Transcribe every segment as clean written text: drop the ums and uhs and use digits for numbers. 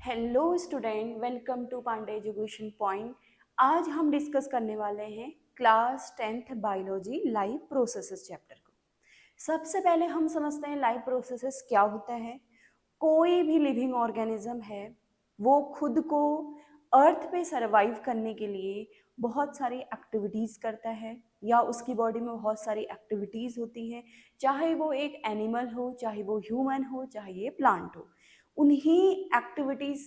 Hello student, welcome to Pandey education point. आज हम discuss करने वाले हैं class 10th biology life processes chapter को। सबसे पहले हम समझते हैं लाइव प्रोसेसेस क्या होता है। कोई भी लिविंग ऑर्गेनिज्म है वो खुद को अर्थ पे सरवाइव करने के लिए बहुत सारी एक्टिविटीज़ करता है या उसकी बॉडी में बहुत सारी एक्टिविटीज़ होती हैं, चाहे वो एक एनिमल हो, चाहे वो ह्यूमन हो, चाहे ये प्लांट हो। उन्हीं एक्टिविटीज़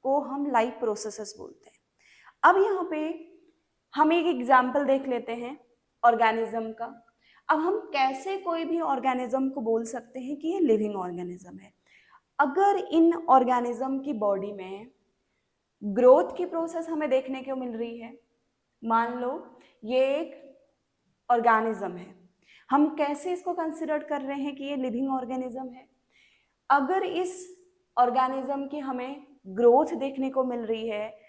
को हम लाइव प्रोसेसेस बोलते हैं। अब यहाँ पे हम एक एग्जाम्पल देख लेते हैं ऑर्गेनिज्म का। अब हम कैसे कोई भी ऑर्गेनिज्म को बोल सकते हैं कि ये लिविंग ऑर्गेनिज्म है। अगर इन ऑर्गेनिज्म की बॉडी में ग्रोथ की प्रोसेस हमें देखने को मिल रही है, मान लो ये एक ऑर्गेनिज्म है, हम कैसे इसको कंसिडर कर रहे हैं कि ये लिविंग ऑर्गेनिज्म है। अगर इस ऑर्गेनिज्म की हमें ग्रोथ देखने को मिल रही है,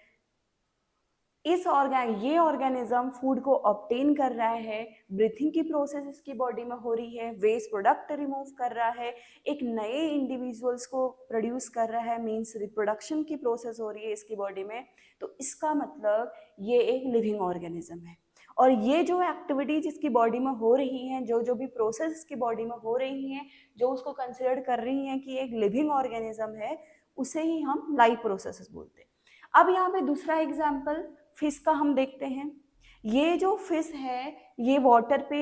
ये ऑर्गेनिज्म फूड को ऑब्टेन कर रहा है, ब्रीथिंग की प्रोसेस इसकी बॉडी में हो रही है, वेस्ट प्रोडक्ट रिमूव कर रहा है, एक नए इंडिविजुअल्स को प्रोड्यूस कर रहा है, मींस रिप्रोडक्शन की प्रोसेस हो रही है इसकी बॉडी में, तो इसका मतलब ये एक लिविंग ऑर्गेनिज्म है। और ये जो एक्टिविटीज इसकी बॉडी में हो रही हैं, जो जो भी प्रोसेस इसकी बॉडी में हो रही हैं, जो उसको कंसिडर कर रही हैं कि एक लिविंग ऑर्गेनिज्म है, उसे ही हम लाइव प्रोसेसेस बोलते हैं। अब यहाँ पे दूसरा एग्जाम्पल फिश का हम देखते हैं। ये जो फिश है ये वाटर पे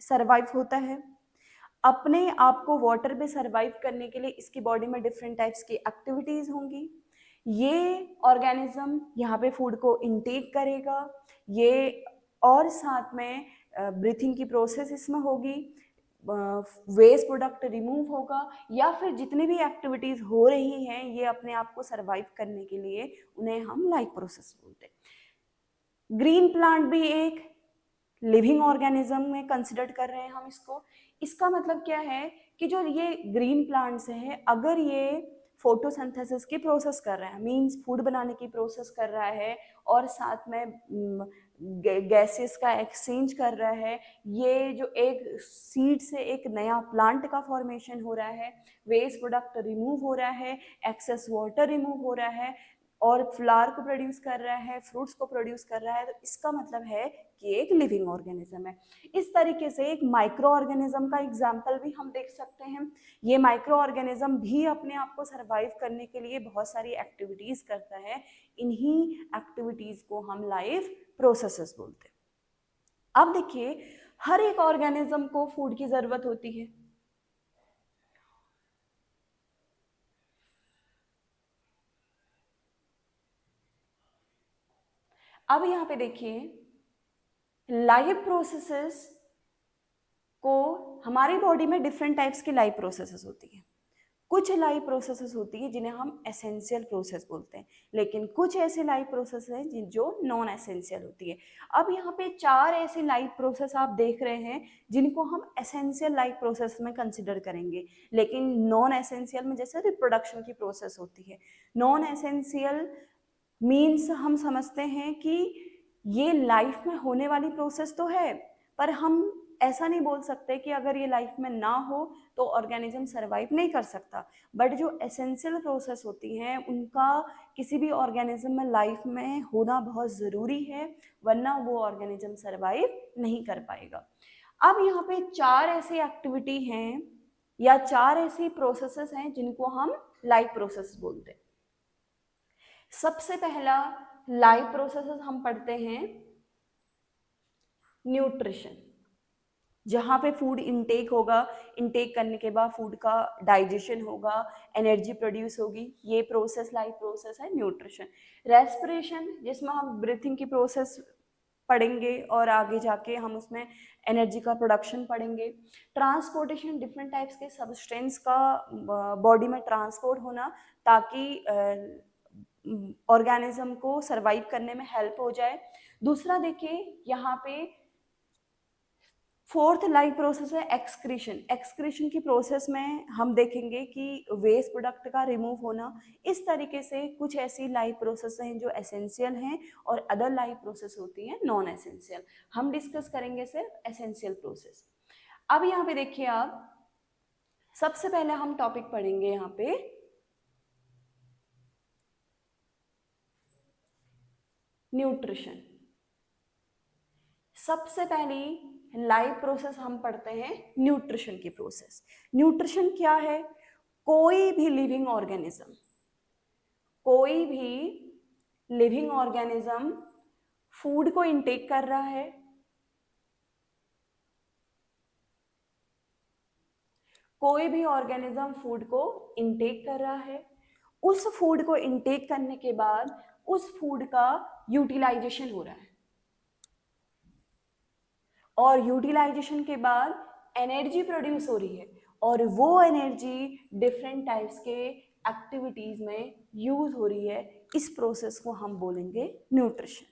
सरवाइव होता है। अपने आप को वाटर पे सरवाइव करने के लिए इसकी बॉडी में डिफरेंट टाइप्स की एक्टिविटीज होंगी। ये ऑर्गेनिज्म यहाँ पे फूड को इनटेक करेगा, ये और साथ में ब्रीथिंग की प्रोसेस इसमें होगी, वेस्ट प्रोडक्ट रिमूव होगा, या फिर जितनी भी एक्टिविटीज हो रही हैं ये अपने आप को सरवाइव करने के लिए, उन्हें हम लाइफ प्रोसेस बोलते हैं। ग्रीन प्लांट भी एक लिविंग ऑर्गेनिज्म में कंसिडर कर रहे हैं हम इसको। इसका मतलब क्या है कि जो ये ग्रीन प्लांट्स है, अगर ये फोटोसिंथेसिस की प्रोसेस कर रहा है, मींस फूड बनाने की प्रोसेस कर रहा है, और साथ में गैसेस का एक्सचेंज कर रहा है, ये जो एक सीड से एक नया प्लांट का फॉर्मेशन हो रहा है, वेस्ट प्रोडक्ट रिमूव हो रहा है, एक्सेस वाटर रिमूव हो रहा है, और फ्लावर को प्रोड्यूस कर रहा है, फ्रूट्स को प्रोड्यूस कर रहा है, तो इसका मतलब है कि एक लिविंग ऑर्गेनिज्म है। इस तरीके से एक माइक्रो ऑर्गेनिज्म का एग्जाम्पल भी हम देख सकते हैं। ये माइक्रो ऑर्गेनिज्म भी अपने आप को सरवाइव करने के लिए बहुत सारी एक्टिविटीज करता है। इन्हीं एक्टिविटीज को हम लाइव प्रोसेसेस बोलते हैं। अब देखिए, हर एक ऑर्गेनिज्म को फूड की जरूरत होती है। अब यहाँ पे देखिए, लाइव प्रोसेसेस को हमारी बॉडी में डिफरेंट टाइप्स की लाइव प्रोसेसेस होती हैं। कुछ लाइव प्रोसेसेस होती है जिन्हें हम एसेंशियल प्रोसेस बोलते हैं, लेकिन कुछ ऐसे लाइव प्रोसेस हैं जो नॉन एसेंशियल होती है। अब यहाँ पे 4 ऐसे लाइव प्रोसेस आप देख रहे हैं जिनको हम एसेंशियल लाइव प्रोसेस में कंसिडर करेंगे, लेकिन नॉन एसेंशियल में जैसे रिप्रोडक्शन की प्रोसेस होती है। नॉन एसेंशियल मीन्स हम समझते हैं कि ये लाइफ में होने वाली प्रोसेस तो है, पर हम ऐसा नहीं बोल सकते कि अगर ये लाइफ में ना हो तो ऑर्गेनिज्म सरवाइव नहीं कर सकता। बट जो एसेंशियल प्रोसेस होती हैं उनका किसी भी ऑर्गेनिज्म में लाइफ में होना बहुत ज़रूरी है, वरना वो ऑर्गेनिज्म सरवाइव नहीं कर पाएगा। अब यहाँ पे 4 ऐसी एक्टिविटी हैं या 4 ऐसी प्रोसेसेस हैं जिनको हम लाइफ प्रोसेस बोलते हैं। सबसे पहला लाइव प्रोसेसेस हम पढ़ते हैं न्यूट्रिशन, जहाँ पे फूड इनटेक होगा, इनटेक करने के बाद फूड का डाइजेशन होगा, एनर्जी प्रोड्यूस होगी, ये प्रोसेस लाइव प्रोसेस है न्यूट्रिशन। रेस्पिरेशन, जिसमें हम ब्रीथिंग की प्रोसेस पढ़ेंगे और आगे जाके हम उसमें एनर्जी का प्रोडक्शन पढ़ेंगे। ट्रांसपोर्टेशन, डिफरेंट टाइप्स के सब्सटेंस का बॉडी में ट्रांसपोर्ट होना ताकि ऑर्गेनिज्म को सरवाइव करने में हेल्प हो जाए। दूसरा देखिए यहाँ पे फोर्थ लाइव प्रोसेस है एक्सक्रीशन। एक्सक्रीशन की प्रोसेस में हम देखेंगे कि वेस्ट प्रोडक्ट का रिमूव होना। इस तरीके से कुछ ऐसी लाइव प्रोसेस हैं जो एसेंशियल हैं और अदर लाइव प्रोसेस होती हैं नॉन एसेंशियल। हम डिस्कस करेंगे सिर्फ एसेंशियल प्रोसेस। अब यहाँ पे देखिए, आप सबसे पहले हम टॉपिक पढ़ेंगे यहाँ पे न्यूट्रिशन। सबसे पहली लाइव प्रोसेस हम पढ़ते हैं न्यूट्रिशन की प्रोसेस। न्यूट्रिशन क्या है? कोई भी लिविंग ऑर्गेनिज्म, कोई भी लिविंग ऑर्गेनिज्म फूड को इनटेक कर रहा है, कोई भी ऑर्गेनिज्म फूड को इनटेक कर रहा है, उस फूड को इनटेक करने के बाद उस फूड का यूटिलाइजेशन हो रहा है, और यूटिलाइजेशन के बाद एनर्जी प्रोड्यूस हो रही है, और वो एनर्जी डिफरेंट टाइप्स के एक्टिविटीज में यूज हो रही है। इस प्रोसेस को हम बोलेंगे न्यूट्रिशन।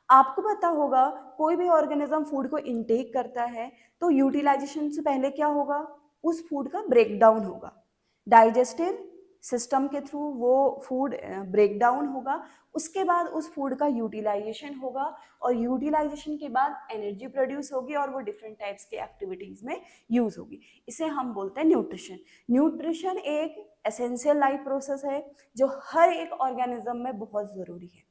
आपको पता होगा कोई भी ऑर्गेनिज्म फूड को इनटेक करता है तो यूटिलाइजेशन से पहले क्या होगा? उस फूड का ब्रेकडाउन होगा, डाइजेस्टिव सिस्टम के थ्रू वो फूड ब्रेकडाउन होगा, उसके बाद उस फूड का यूटिलाइजेशन होगा, और यूटिलाइजेशन के बाद एनर्जी प्रोड्यूस होगी और वो डिफरेंट टाइप्स के एक्टिविटीज में यूज होगी। इसे हम बोलते हैं न्यूट्रिशन। न्यूट्रिशन एक एसेंशियल लाइफ प्रोसेस है जो हर एक ऑर्गेनिज्म में बहुत जरूरी है।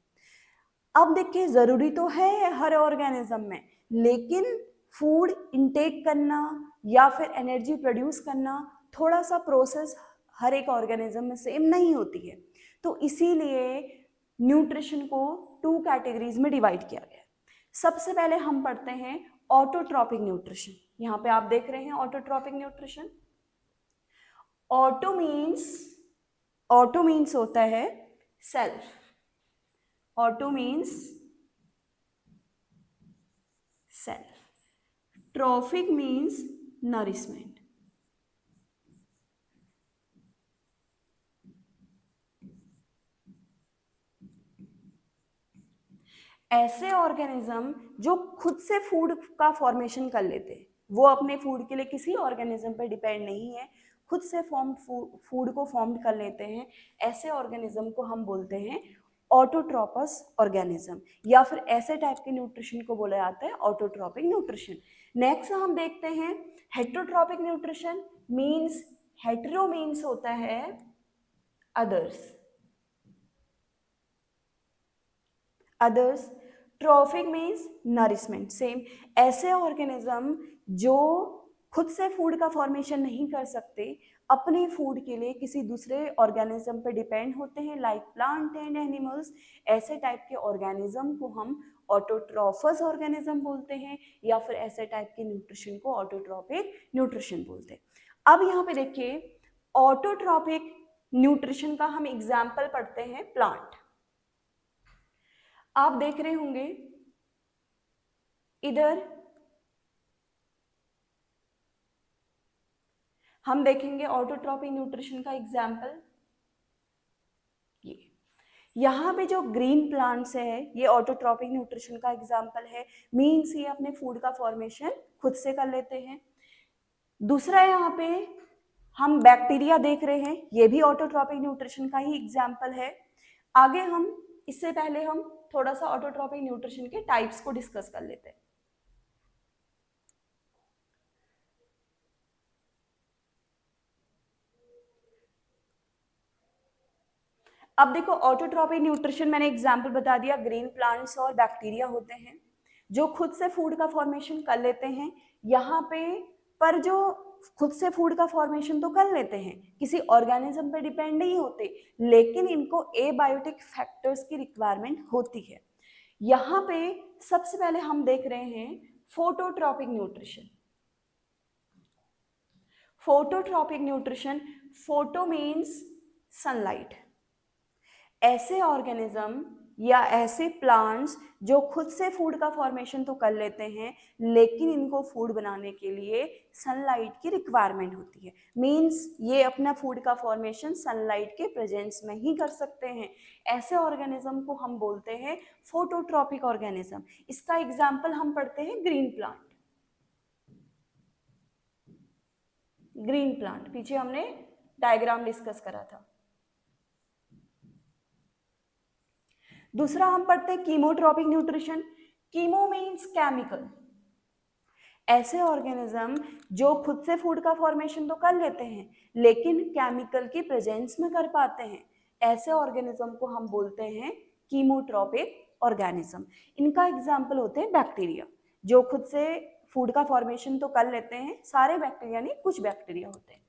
अब देखिए, जरूरी तो है हर ऑर्गेनिज्म में, लेकिन फूड इनटेक करना या फिर एनर्जी प्रोड्यूस करना थोड़ा सा प्रोसेस हर एक ऑर्गेनिज्म में सेम नहीं होती है। तो इसीलिए न्यूट्रिशन को 2 कैटेगरीज में डिवाइड किया गया है। सबसे पहले हम पढ़ते हैं ऑटोट्रॉपिक न्यूट्रिशन। यहाँ पे आप देख रहे हैं ऑटोट्रॉपिक न्यूट्रिशन। ऑटो मीन्स होता है self, auto means self, trophic means nourishment. ऐसे ऑर्गेनिज्म जो खुद से फूड का फॉर्मेशन कर लेते हैं, वो अपने फूड के लिए किसी ऑर्गेनिज्म पर डिपेंड नहीं है, खुद से फूड को फॉर्म कर लेते हैं, ऐसे ऑर्गेनिज्म को हम बोलते हैं ऑटोट्रॉपस ऑर्गेनिज्म, या फिर ऐसे टाइप के न्यूट्रिशन को बोला जाता है ऑटोट्रॉपिक न्यूट्रिशन। नेक्स्ट हम देखते हैं heterotrophic nutrition. Means hetero means होता है others, trophic means nourishment. Same, ऐसे ऑर्गेनिज्म जो खुद से फूड का फॉर्मेशन नहीं कर सकते, अपने फूड के लिए किसी दूसरे ऑर्गेनिज्म पर डिपेंड होते हैं, लाइक प्लांट एंड एनिमल्स, ऐसे टाइप के ऑर्गेनिज्म को हम ऑटोट्रॉफस ऑर्गेनिज्म बोलते हैं, या फिर ऐसे टाइप के न्यूट्रिशन को ऑटोट्रॉपिक न्यूट्रिशन बोलते हैं। अब यहाँ पे देखिए, ऑटोट्रॉपिक न्यूट्रिशन का हम एग्जाम्पल पढ़ते हैं प्लांट। आप देख रहे होंगे इधर हम देखेंगे ऑटोट्रॉपिक न्यूट्रिशन का एग्जाम्पल। ये यहाँ पे जो ग्रीन प्लांट्स है ये ऑटोट्रॉपिक न्यूट्रिशन का एग्जाम्पल है। मीन्स ये अपने फूड का फॉर्मेशन खुद से कर लेते हैं। दूसरा यहाँ पे हम बैक्टीरिया देख रहे हैं, ये भी ऑटोट्रॉपिक न्यूट्रिशन का ही एग्जाम्पल है। आगे हम इससे पहले हम थोड़ा सा ऑटोट्रॉपिक न्यूट्रिशन के टाइप्स को डिस्कस कर लेते हैं। अब देखो, ऑटोट्रॉपिक न्यूट्रिशन मैंने एग्जाम्पल बता दिया, ग्रीन प्लांट्स और बैक्टीरिया होते हैं जो खुद से फूड का फॉर्मेशन कर लेते हैं। यहाँ पे पर जो खुद से फूड का फॉर्मेशन तो कर लेते हैं, किसी ऑर्गेनिज्म पे डिपेंड नहीं होते, लेकिन इनको एबायोटिक फैक्टर्स की रिक्वायरमेंट होती है। यहाँ पे सबसे पहले हम देख रहे हैं phototropic nutrition. Phototropic nutrition, photo means sunlight. ऐसे ऑर्गेनिज्म या ऐसे प्लांट्स जो खुद से फूड का फॉर्मेशन तो कर लेते हैं, लेकिन इनको फूड बनाने के लिए सनलाइट की रिक्वायरमेंट होती है। मींस ये अपना फूड का फॉर्मेशन सनलाइट के प्रेजेंस में ही कर सकते हैं। ऐसे ऑर्गेनिज्म को हम बोलते हैं फोटोट्रॉपिक ऑर्गेनिज्म। इसका एग्जाम्पल हम पढ़ते हैं ग्रीन प्लांट। ग्रीन प्लांट पीछे हमने डायग्राम डिस्कस करा था। दूसरा हम पढ़ते हैं chemotropic nutrition. Chemo means chemical. ऐसे ऑर्गेनिज्म जो खुद से फूड का फॉर्मेशन तो कर लेते हैं, लेकिन केमिकल की प्रेजेंस में कर पाते हैं, ऐसे ऑर्गेनिज्म को हम बोलते हैं कीमोट्रॉपिक ऑर्गेनिज्म। इनका एग्जाम्पल होते हैं बैक्टीरिया, जो खुद से फूड का फॉर्मेशन तो कर लेते हैं, सारे बैक्टीरिया नहीं, कुछ बैक्टीरिया होते हैं।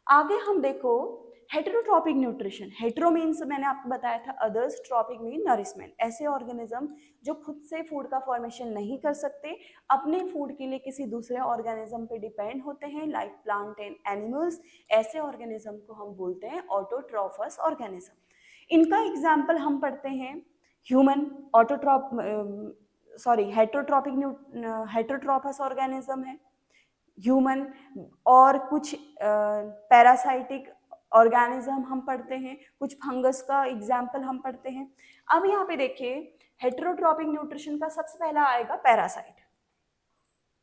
आगे हम देखो हेटेरोट्रॉपिक न्यूट्रिशन। हेटेरो मीन्स मैंने आपको बताया था अदर्स, ट्रॉपिक मीन नरिशमेंट। ऐसे ऑर्गेनिज्म जो खुद से फूड का फॉर्मेशन नहीं कर सकते, अपने फूड के लिए किसी दूसरे ऑर्गेनिज्म पे डिपेंड होते हैं, लाइक प्लांट एंड एनिमल्स। ऐसे ऑर्गेनिज्म को हम बोलते हैं ऑटोट्रॉफस ऑर्गेनिज्म। इनका एग्जाम्पल हम पढ़ते हैं ह्यूमन, ऑटोट्रॉप हेटेरोट्रॉपस ऑर्गेनिज्म है ह्यूमन, और कुछ पैरासाइटिक ऑर्गेनिज्म हम पढ़ते हैं, कुछ फंगस का एग्जाम्पल हम पढ़ते हैं। अब यहाँ पे देखिए हेटेरोट्रॉपिक न्यूट्रिशन का सबसे पहला आएगा parasite.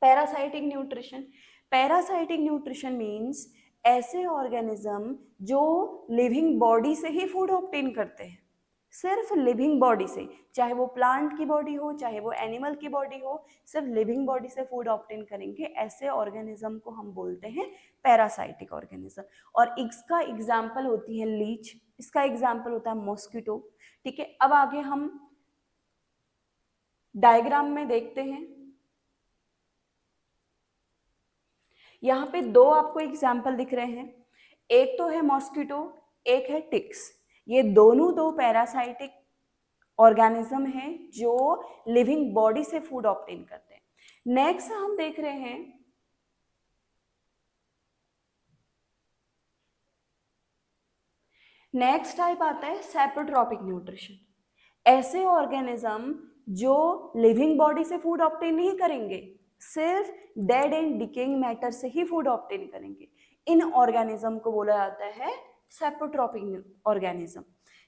Parasitic nutrition, parasitic nutrition means ऐसे ऑर्गेनिज्म जो लिविंग बॉडी से ही फूड ऑब्टेन करते हैं, सिर्फ लिविंग बॉडी से, चाहे वो प्लांट की बॉडी हो चाहे वो एनिमल की बॉडी हो, सिर्फ लिविंग बॉडी से फूड ऑब्टेन करेंगे, ऐसे ऑर्गेनिज्म को हम बोलते हैं पैरासाइटिक ऑर्गेनिज्म। और इसका एग्जाम्पल होती है लीच, इसका एग्जाम्पल होता है मॉस्किटो। ठीक है, अब आगे हम डायग्राम में देखते हैं। यहाँ पे दो आपको एग्जाम्पल दिख रहे हैं, एक तो है मॉस्किटो, एक है टिक्स। ये दोनों दो पैरासाइटिक ऑर्गेनिज्म हैं जो लिविंग बॉडी से फूड ऑब्टेन करते हैं। नेक्स्ट हम देख रहे हैं नेक्स्ट टाइप आता है सेप्रोट्रॉपिक न्यूट्रिशन। ऐसे ऑर्गेनिज्म जो लिविंग बॉडी से फूड ऑब्टेन नहीं करेंगे, सिर्फ डेड एंड डिकेइंग मैटर से ही फूड ऑब्टेन करेंगे, इन ऑर्गेनिज्म को बोला जाता है सेप्रोट्रॉपिक ऑर्गेनिज्म।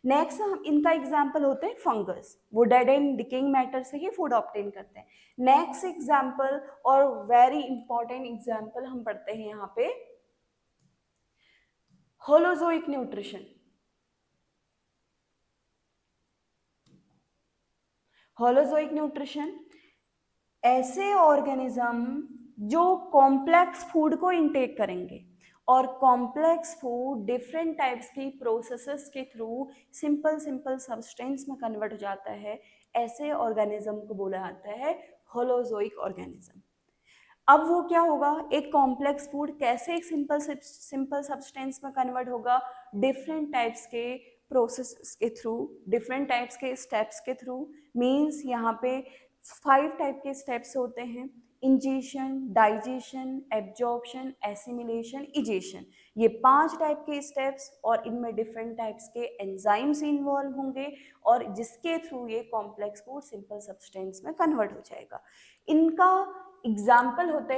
नेक्स्ट हम इनका एग्जाम्पल होते हैं फंगस, वो डेड एंड डिकेइंग मैटर से ही फूड ऑब्टेन करते हैं। नेक्स्ट एग्जाम्पल और वेरी इंपॉर्टेंट एग्जाम्पल हम पढ़ते हैं यहाँ पे होलोजोइक न्यूट्रिशन। होलोजोइक न्यूट्रिशन ऐसे ऑर्गेनिज्म जो कॉम्प्लेक्स फूड को इनटेक करेंगे, और कॉम्प्लेक्स फूड डिफरेंट टाइप्स की प्रोसेसेस के थ्रू सिंपल सब्सटेंस में कन्वर्ट हो जाता है, ऐसे ऑर्गेनिज्म को बोला जाता है होलोजोइक ऑर्गेनिज्म। अब वो क्या होगा, एक कॉम्प्लेक्स फूड कैसे एक सिंपल सब्सटेंस में कन्वर्ट होगा, डिफरेंट टाइप्स के प्रोसेस के थ्रू, डिफरेंट टाइप्स के स्टेप्स के थ्रू। मीन्स यहाँ पे 5 टाइप के स्टेप्स होते हैं, ingestion, digestion, absorption, assimilation, egestion. ये 5 टाइप के स्टेप्स, और इनमें डिफरेंट टाइप्स के एंजाइम्स इन्वॉल्व होंगे, और जिसके थ्रू ये कॉम्प्लेक्स फूड सिंपल सब्सटेंस में कन्वर्ट हो जाएगा। इनका एग्जाम्पल होते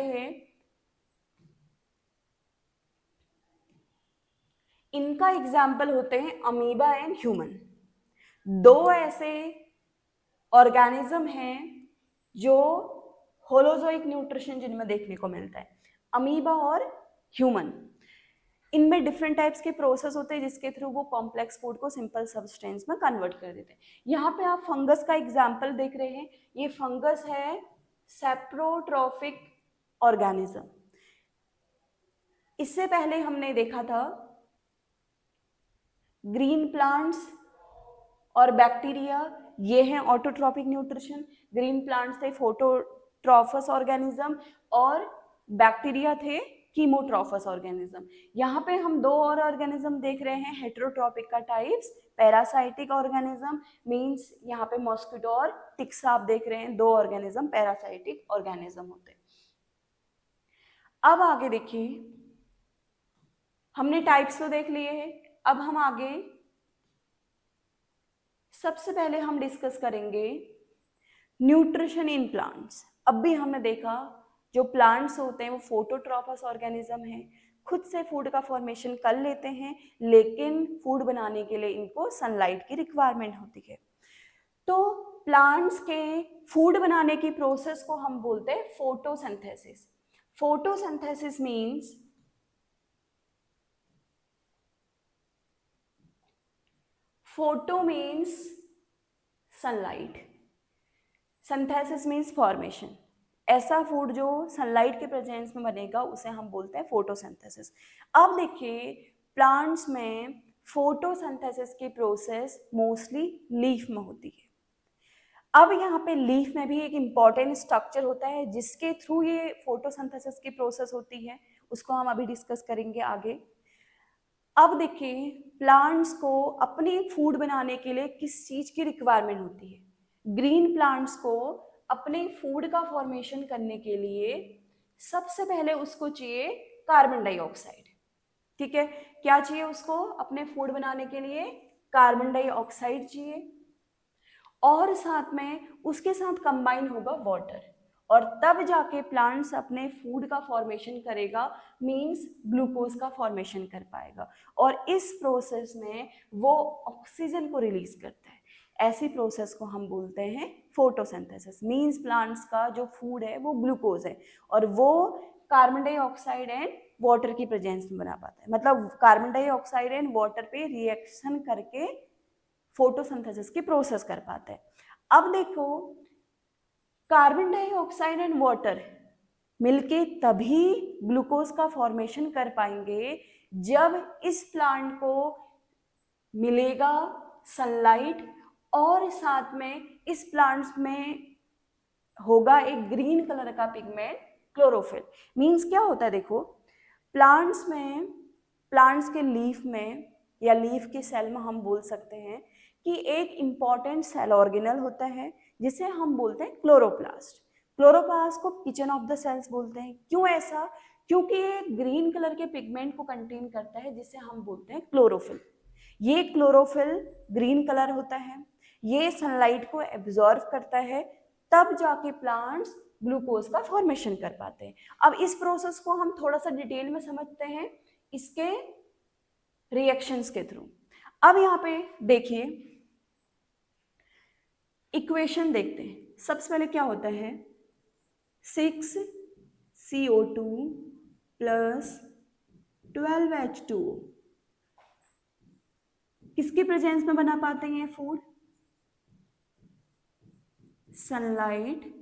हैं अमीबा एंड ह्यूमन। दो ऐसे ऑर्गेनिज्म हैं जो होलोजोइक न्यूट्रिशन जिनमें देखने को मिलता है, अमीबा और ह्यूमन। इनमें डिफरेंट टाइप्स के प्रोसेस होते हैं जिसके थ्रू वो कॉम्प्लेक्स फूड को सिंपल सब्सटेंस में कन्वर्ट कर देते हैं। यहाँ पे आप फंगस का एग्जाम्पल देख रहे हैं, ये फंगस है सेप्रोट्रॉपिक ऑर्गेनिज्म। इससे पहले हमने देखा था ग्रीन प्लांट्स और बैक्टीरिया, ये हैं ऑटोट्रॉपिक न्यूट्रिशन। ग्रीन प्लांट्स थे फोटोट्रॉफस ऑर्गेनिज्म, और बैक्टीरिया थे कीमोट्रॉफस ऑर्गेनिज्म। यहाँ पे हम दो और ऑर्गेनिज्म देख रहे हैं हेटेरोट्रॉपिक का टाइप्स, पैरासाइटिक ऑर्गेनिज्म मींस यहाँ पे मॉस्किटो और टिक्स आप देख रहे हैं, दो ऑर्गेनिज्म पैरासाइटिक ऑर्गेनिज्म होते हैं। अब आगे देखिए, हमने टाइप्स तो देख लिए हैं, अब हम आगे सबसे पहले हम डिस्कस करेंगे न्यूट्रिशन इन प्लांट्स। अब भी हमने देखा जो प्लांट्स होते हैं वो फोटोट्रॉफस ऑर्गेनिज्म हैं, खुद से फूड का फॉर्मेशन कर लेते हैं, लेकिन फूड बनाने के लिए इनको सनलाइट की रिक्वायरमेंट होती है। तो प्लांट्स के फूड बनाने की प्रोसेस को हम बोलते हैं photosynthesis. Photosynthesis means photo means sunlight, synthesis means formation. ऐसा फूड जो सनलाइट के प्रेजेंस में बनेगा उसे हम बोलते हैं फोटोसिंथेसिस। अब देखिए प्लांट्स में फोटोसिंथेसिस की प्रोसेस मोस्टली लीफ में होती है। अब यहाँ पे लीफ में भी एक इम्पॉर्टेंट स्ट्रक्चर होता है जिसके थ्रू ये फोटोसिंथेसिस की प्रोसेस होती है, उसको हम अभी डिस्कस करेंगे आगे। अब देखिए, प्लांट्स को अपने फूड बनाने के लिए किस चीज की रिक्वायरमेंट होती है? ग्रीन प्लांट्स को अपने फूड का फॉर्मेशन करने के लिए सबसे पहले उसको चाहिए कार्बन डाइऑक्साइड। ठीक है, क्या चाहिए उसको अपने फूड बनाने के लिए? कार्बन डाइऑक्साइड चाहिए, और साथ में उसके साथ कंबाइन होगा वाटर, और तब जाके प्लांट्स अपने फूड का फॉर्मेशन करेगा, मींस ग्लूकोज का फॉर्मेशन कर पाएगा, और इस प्रोसेस में वो ऑक्सीजन को रिलीज करता है। ऐसी प्रोसेस को हम बोलते हैं फोटोसिंथेसिस। मींस प्लांट्स का जो फूड है वो ग्लूकोज है, और वो कार्बन डाइऑक्साइड एंड वाटर की प्रेजेंस में बना पाता है। मतलब कार्बन डाइऑक्साइड एंड वाटर पे रिएक्शन करके फोटोसिंथेसिस की प्रोसेस कर पाते हैं। अब देखो, कार्बन डाइऑक्साइड एंड वाटर मिलके तभी ग्लूकोज का फॉर्मेशन कर पाएंगे जब इस प्लांट को मिलेगा सनलाइट, और साथ में इस प्लांट्स में होगा एक ग्रीन कलर का पिगमेंट क्लोरोफिल। मींस क्या होता है, देखो प्लांट्स में, प्लांट्स के लीफ में या लीफ के सेल में हम बोल सकते हैं कि एक इम्पॉर्टेंट सेल ऑर्गेनल होता है जिसे हम बोलते हैं क्लोरोप्लास्ट। क्लोरोप्लास्ट को किचन ऑफ द सेल्स बोलते हैं। क्यों ऐसा? क्योंकि ये ग्रीन कलर के पिगमेंट को कंटेन करता है जिसे हम बोलते हैं क्लोरोफिल। ये क्लोरोफिल ग्रीन कलर होता है, ये सनलाइट को एब्जॉर्व करता है, तब जाके प्लांट्स ग्लूकोज का फॉर्मेशन कर पाते हैं। अब इस प्रोसेस को हम थोड़ा सा डिटेल में समझते हैं इसके रिएक्शंस के थ्रू। अब यहाँ पे देखिए, इक्वेशन देखते हैं। सबसे पहले क्या होता है, 6CO2 प्लस 12H2O किसकी प्रेजेंस में बना पाते हैं फूड? सनलाइट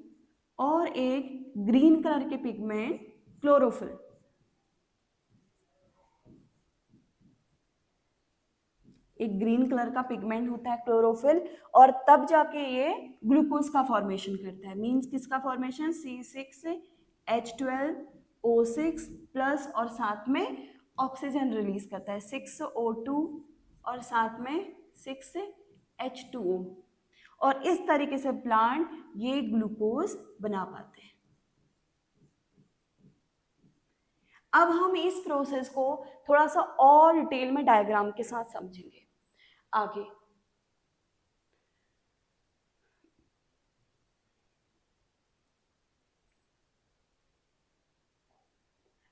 और एक ग्रीन कलर के पिगमेंट क्लोरोफिल। एक ग्रीन कलर का पिगमेंट होता है क्लोरोफिल, और तब जाके ये ग्लूकोज का फॉर्मेशन करता है। मींस किसका फॉर्मेशन? C6H12O6 प्लस, और साथ में ऑक्सीजन रिलीज करता है 6O2 और साथ में 6H2O, और इस तरीके से प्लांट ये ग्लूकोज बना पाते हैं। अब हम इस प्रोसेस को थोड़ा सा और डिटेल में डायग्राम के साथ समझेंगे आगे।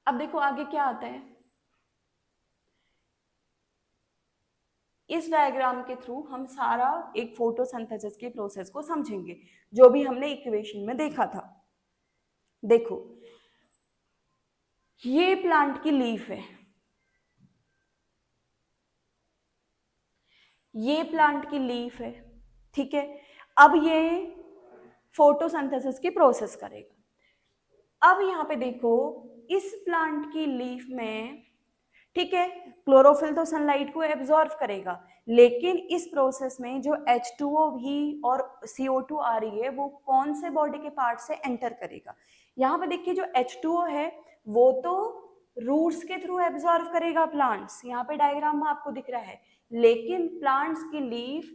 अब देखो आगे क्या आता है, इस डायग्राम के थ्रू हम सारा एक फोटोसिंथेसिस के प्रोसेस को समझेंगे जो भी हमने इक्वेशन में देखा था। देखो, ये प्लांट की लीफ है, ये प्लांट की लीफ है, ठीक है। अब ये फोटोसिंथेसिस की प्रोसेस करेगा। अब यहाँ पे देखो, इस प्लांट की लीफ में, ठीक है, क्लोरोफिल तो सनलाइट को एब्जॉर्व करेगा, लेकिन इस प्रोसेस में जो H2O भी और CO2 आ रही है वो कौन से बॉडी के पार्ट से एंटर करेगा? यहाँ पे देखिए, जो H2O है वो तो रूट्स के थ्रू एब्जॉर्व करेगा प्लांट्स, यहाँ पे डायग्राम में आपको दिख रहा है, लेकिन प्लांट्स की लीफ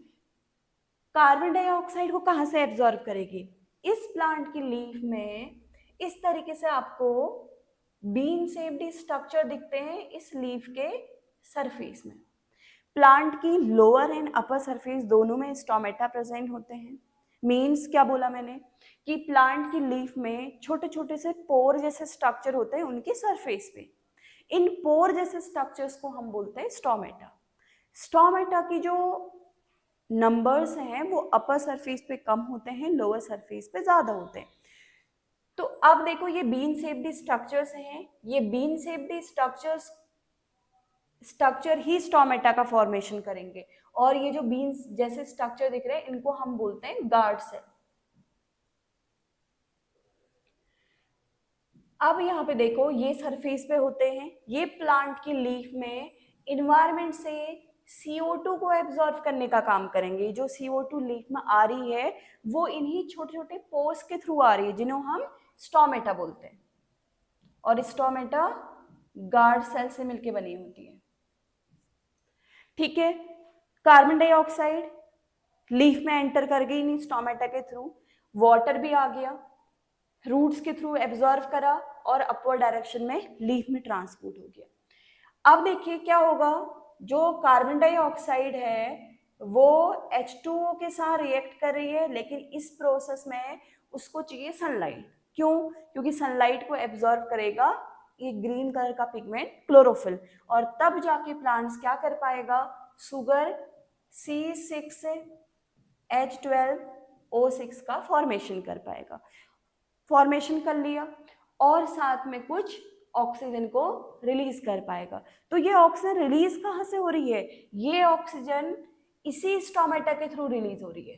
कार्बन डाइऑक्साइड को कहाँ से एब्जॉर्व करेगी? इस प्लांट की लीफ में इस तरीके से आपको बीन शेप्ड स्ट्रक्चर दिखते हैं इस लीफ के सरफेस में। प्लांट की लोअर एंड अपर सरफेस दोनों में स्टोमेटा प्रेजेंट होते हैं। मीन्स क्या बोला मैंने कि प्लांट की लीफ में छोटे छोटे से पोर जैसे स्ट्रक्चर होते हैं उनके सरफेस पे। इन पोर जैसे स्ट्रक्चर्स को हम बोलते हैं स्टोमेटा। स्टोमेटा की जो नंबर्स हैं वो अपर सरफेस पे कम होते हैं, लोअर सरफेस पे ज्यादा होते हैं। तो अब देखो, ये बीन शेप्ड स्ट्रक्चर्स हैं, ये बीन शेप्ड स्ट्रक्चर ही स्टोमेटा का फॉर्मेशन करेंगे, और ये जो बीन जैसे स्ट्रक्चर दिख रहे हैं इनको हम बोलते हैं गार्ड सेल। अब यहाँ पे देखो, ये सरफेस पे होते हैं, ये प्लांट की लीफ में इन्वायरमेंट से CO2 को एब्जॉर्ब करने का काम करेंगे। जो CO2 लीफ में आ रही है वो इन्हीं छोटे छोटे पोर्स के थ्रू आ रही है जिन्हें हम स्टोमेटा बोलते हैं, और स्टोमेटा गार्ड सेल से मिलकर बनी होती है। ठीक है, कार्बन डाइऑक्साइड लीफ में एंटर कर गई नहीं स्टोमेटा के थ्रू, वाटर भी आ गया, रूट्स के थ्रू एब्जॉर्व करा और अपवर्ड डायरेक्शन में लीफ में ट्रांसपोर्ट हो गया। अब देखिए क्या होगा, जो कार्बन डाइऑक्साइड है वो H2O के साथ रिएक्ट कर रही है, लेकिन इस प्रोसेस में उसको चाहिए सनलाइट। क्यों? क्योंकि सनलाइट को एब्जॉर्ब करेगा ये ग्रीन कलर का पिगमेंट क्लोरोफिल, और तब जाके प्लांट्स क्या कर पाएगा, सुगर C6H12O6 का फॉर्मेशन कर पाएगा। फॉर्मेशन कर लिया और साथ में कुछ ऑक्सीजन को रिलीज कर पाएगा। तो ये ऑक्सीजन रिलीज कहाँ से हो रही है? ये ऑक्सीजन इसी स्टोमेटा के थ्रू रिलीज हो रही है।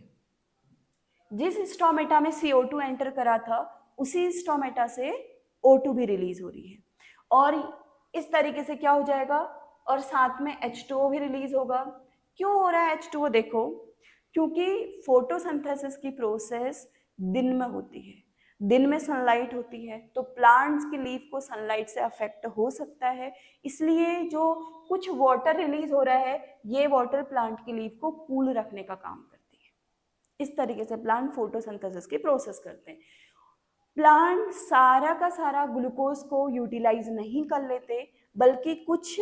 जिस स्टोमेटा में CO2 एंटर करा था उसी स्टोमेटा से O2 भी रिलीज हो रही है, और इस तरीके से क्या हो जाएगा, और साथ में H2O भी रिलीज होगा। क्यों हो रहा है H2O? देखो, क्योंकि फोटोसिंथेसिस की प्रोसेस दिन में होती है, दिन में सनलाइट होती है, तो प्लांट्स की लीफ को सनलाइट से अफेक्ट हो सकता है, इसलिए जो कुछ वाटर रिलीज हो रहा है ये वाटर प्लांट की लीफ को कूल रखने का काम करती है। इस तरीके से प्लांट फोटोसिंथेसिस की प्रोसेस करते हैं। प्लांट सारा का सारा ग्लूकोज को यूटिलाइज नहीं कर लेते, बल्कि कुछ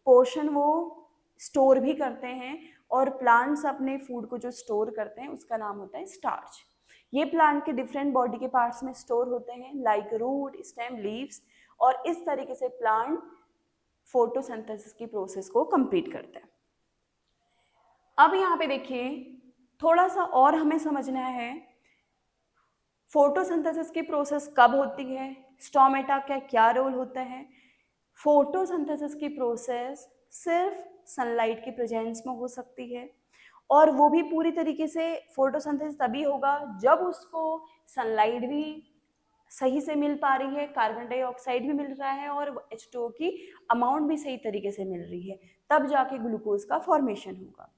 पोर्शन वो स्टोर भी करते हैं, और प्लांट्स अपने फूड को जो स्टोर करते हैं उसका नाम होता है स्टार्च। ये प्लांट के डिफरेंट बॉडी के पार्ट्स में स्टोर होते हैं, लाइक रूट, स्टेम, लीव्स, और इस तरीके से प्लांट फोटोसिंथेसिस की प्रोसेस को कंप्लीट करता है। अब यहाँ पे देखिए थोड़ा सा और हमें समझना है, फोटोसिंथेसिस की प्रोसेस कब होती है, स्टोमेटा का क्या रोल होता है। फोटोसिंथेसिस की प्रोसेस सिर्फ सनलाइट की प्रेजेंस में हो सकती है, और वो भी पूरी तरीके से फोटोसिंथेसिस तभी होगा जब उसको सनलाइट भी सही से मिल पा रही है, कार्बन डाइऑक्साइड भी मिल रहा है, और H2O की अमाउंट भी सही तरीके से मिल रही है, तब जाके ग्लूकोज का फॉर्मेशन होगा।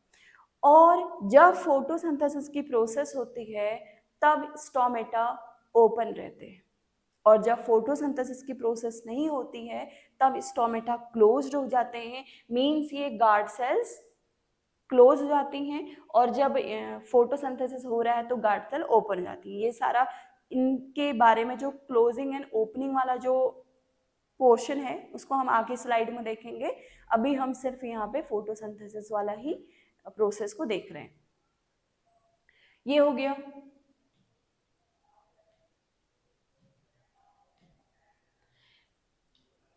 और जब फोटोसिंथेसिस की प्रोसेस होती है तब स्टोमेटा ओपन रहते हैं, और जब फोटोसिंथेसिस की प्रोसेस नहीं होती है तब स्टोमेटा क्लोज्ड हो जाते हैं। मींस ये गार्ड सेल्स क्लोज हो जाती हैं, और जब फोटोसिंथेसिस हो रहा है तो गार्ड सेल ओपन हो जाती है। ये सारा इनके बारे में जो क्लोजिंग एंड ओपनिंग वाला जो पोर्शन है उसको हम आगे स्लाइड में देखेंगे। अभी हम सिर्फ यहाँ पे फोटोसिंथेसिस वाला ही प्रोसेस को देख रहे हैं। ये हो गया।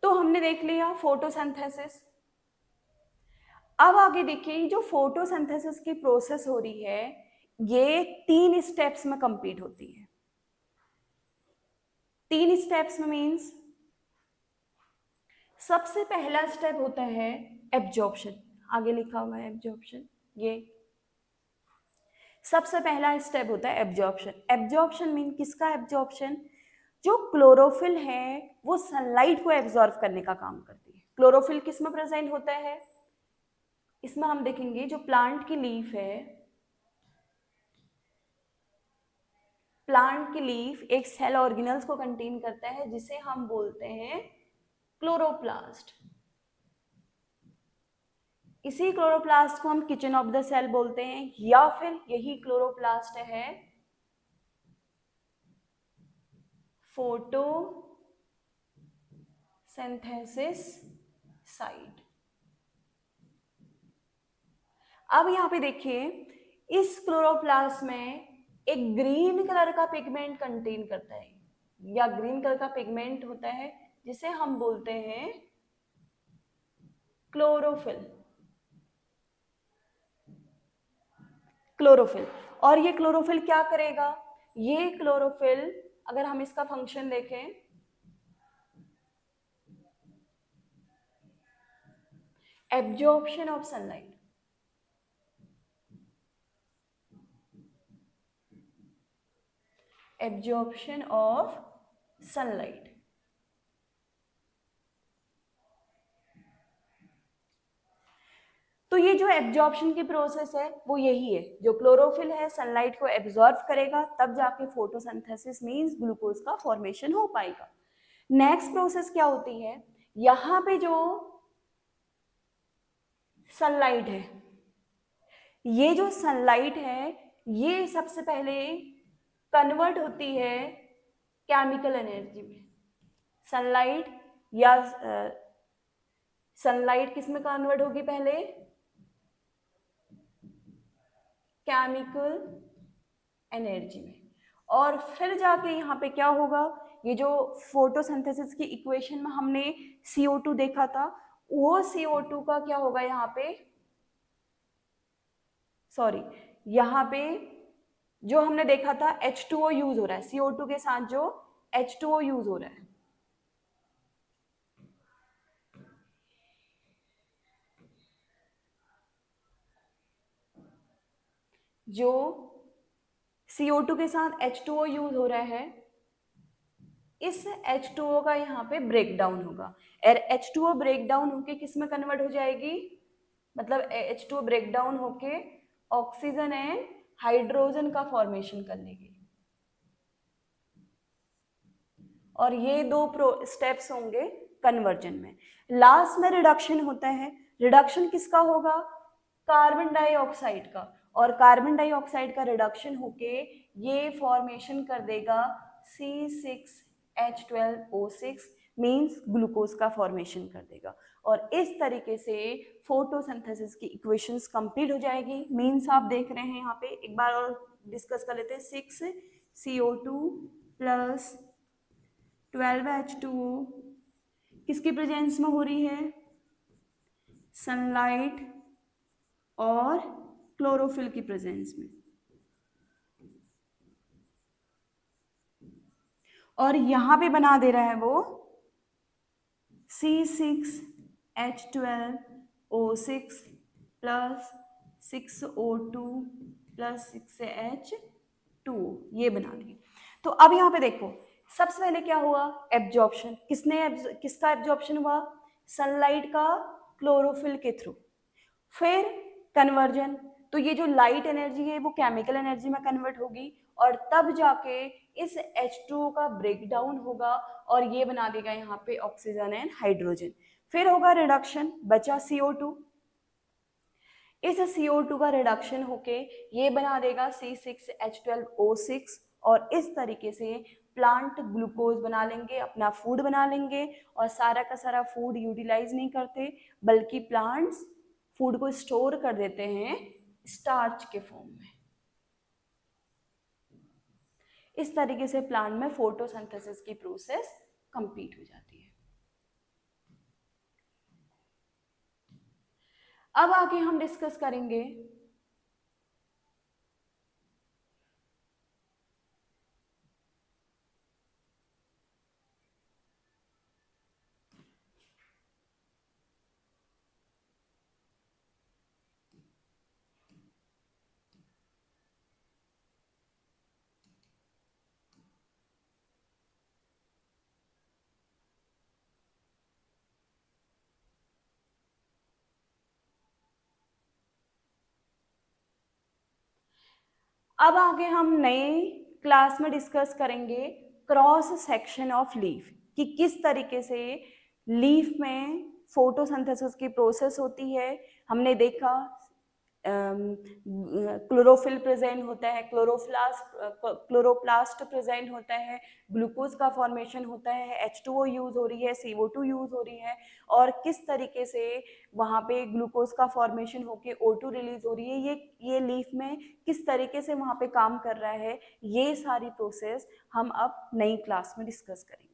तो हमने देख लिया फोटोसिंथेसिस। अब आगे देखिए, जो फोटोसिंथेसिस की प्रोसेस हो रही है ये 3 स्टेप्स में कंप्लीट होती है। 3 स्टेप्स में मीन्स सबसे पहला स्टेप होता है एब्जॉर्प्शन, आगे लिखा हुआ है एब्जॉर्प्शन। ये सबसे पहला स्टेप होता है एब्जॉर्प्शन। एब्जॉर्प्शन मीन किसका एब्जॉर्प्शन? जो क्लोरोफिल है वो सनलाइट को एब्जॉर्ब करने का काम करती है। क्लोरोफिल किस में प्रेजेंट होता है? इसमें हम देखेंगे जो प्लांट की लीफ है, प्लांट की लीफ एक सेल ऑर्गेनल्स को कंटेन करता है जिसे हम बोलते हैं क्लोरोप्लास्ट। इसी क्लोरोप्लास्ट को हम किचन ऑफ द सेल बोलते हैं, या फिर यही क्लोरोप्लास्ट है फोटोसिंथेसिस साइट। अब यहाँ पे देखिए, इस क्लोरोप्लास्ट में एक ग्रीन कलर का पिगमेंट कंटेन करता है, या ग्रीन कलर का पिगमेंट होता है जिसे हम बोलते हैं क्लोरोफिल। क्लोरोफिल। और ये क्लोरोफिल क्या करेगा? ये क्लोरोफिल, अगर हम इसका फंक्शन देखें, absorption of sunlight, absorption of sunlight. तो ये जो एब्जॉर्प्शन की प्रोसेस है वो यही है, जो क्लोरोफिल है सनलाइट को एब्जॉर्ब करेगा तब जाके फोटोसिंथेसिस मींस ग्लूकोज का फॉर्मेशन हो पाएगा। नेक्स्ट प्रोसेस क्या होती है, यहाँ पे जो सनलाइट है, ये जो सनलाइट है ये सबसे पहले कन्वर्ट होती है केमिकल एनर्जी में। सनलाइट या सनलाइट किस में कन्वर्ट होगी पहले, केमिकल एनर्जी में, और फिर जाके यहाँ पे क्या होगा, ये जो फोटोसिंथेसिस की इक्वेशन में हमने CO2 देखा था, वो CO2 का क्या होगा यहाँ पे, सॉरी यहाँ पे जो हमने देखा था H2O यूज हो रहा है, CO2 के साथ जो H2O यूज हो रहा है, जो CO2 के साथ H2O यूज हो रहा है, इस H2O का यहाँ पे ब्रेक डाउन होगा, और H2O ब्रेक डाउन होके किस में कन्वर्ट हो जाएगी, मतलब H2O ब्रेक डाउन होके ऑक्सीजन एंड हाइड्रोजन का फॉर्मेशन कर लेगी, और ये दो स्टेप्स होंगे कन्वर्जन में। लास्ट में रिडक्शन होता है, रिडक्शन किसका होगा, कार्बन डाइऑक्साइड का, और कार्बन डाइऑक्साइड का रिडक्शन होके ये फॉर्मेशन कर देगा C6H12O6 मीन्स ग्लूकोज का फॉर्मेशन कर देगा, और इस तरीके से फोटोसिंथेसिस की इक्वेशंस कंप्लीट हो जाएगी। मीन्स आप देख रहे हैं यहाँ पे, एक बार और डिस्कस कर लेते हैं, 6CO2 प्लस 12H2O किसकी प्रेजेंस में हो रही है, सनलाइट और क्लोरोफिल की प्रेजेंस में, और यहां पे बना दे रहा है वो C6H12O6 plus 6O2 plus 6H2, ये बना दी। तो अब यहाँ पे देखो, सबसे पहले क्या हुआ, एब्जॉर्प्शन, किसका एब्जॉर्प्शन हुआ, सनलाइट का क्लोरोफिल के थ्रू, फिर कन्वर्जन, तो ये जो लाइट एनर्जी है वो केमिकल एनर्जी में कन्वर्ट होगी, और तब जाके इस H2O का ब्रेक डाउन होगा और ये बना देगा यहाँ पे ऑक्सीजन एंड हाइड्रोजन, फिर होगा रिडक्शन, बचा CO2, इस CO2 का रिडक्शन होके ये बना देगा C6H12O6, और इस तरीके से प्लांट ग्लूकोज बना लेंगे, अपना फूड बना लेंगे, और सारा का सारा फूड यूटिलाइज नहीं करते बल्कि प्लांट्स फूड को स्टोर कर देते हैं स्टार्च के फॉर्म में। इस तरीके से प्लांट में फोटोसिंथेसिस की प्रोसेस कंप्लीट हो जाती है। अब आगे हम डिस्कस करेंगे अब आगे हम नए क्लास में डिस्कस करेंगे क्रॉस सेक्शन ऑफ लीफ, कि किस तरीके से लीफ में फोटोसिंथेसिस की प्रोसेस होती है। हमने देखा क्लोरोफिल प्रेजेंट होता है, क्लोरोप्लास्ट प्रेजेंट होता है, ग्लूकोज का फॉर्मेशन होता है, H2O यूज हो रही है, CO2 यूज हो रही है, और किस तरीके से वहाँ पे ग्लूकोज का फॉर्मेशन होके O2 रिलीज हो रही है, ये लीफ में किस तरीके से वहाँ पे काम कर रहा है, ये सारी प्रोसेस हम अब नई क्लास में डिस्कस करेंगे।